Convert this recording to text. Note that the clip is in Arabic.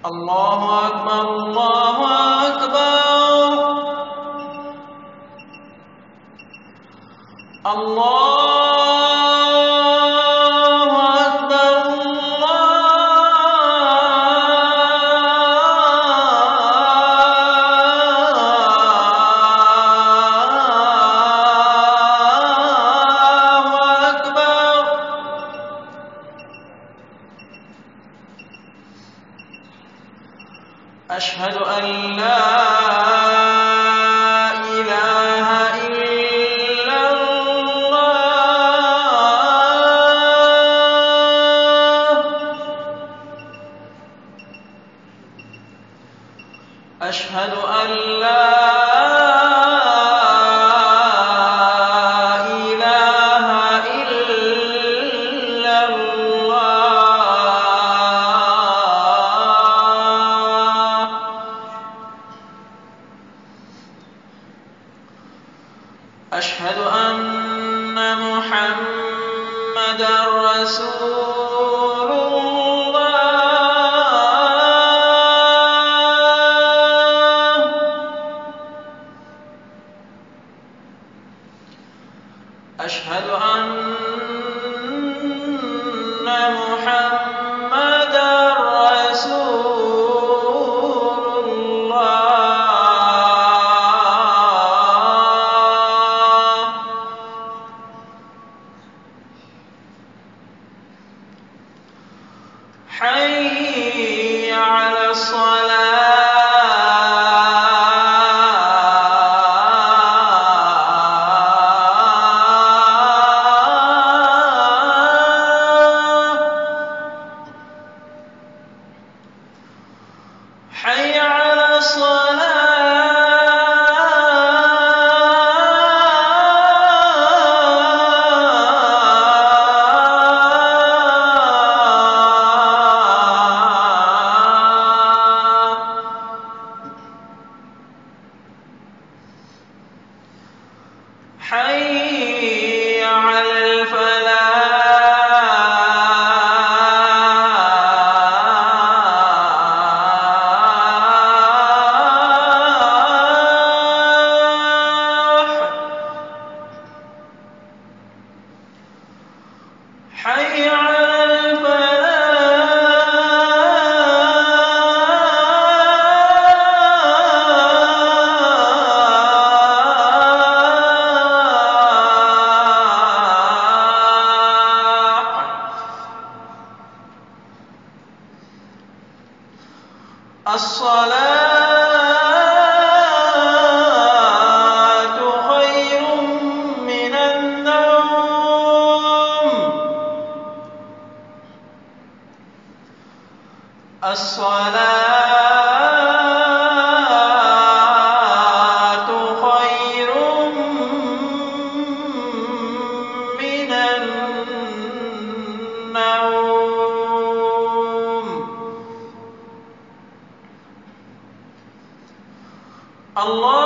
الله أكبر الله أكبر الله أشهد أن لا إله إلا الله أشهد أن لا إله إلا الله أشهد أن محمدًا رسول الله أشهد أن محمدًا رسول الله حي على حي على حي على حي على الصلاة خير من النوم الصلاة خير من النوم الله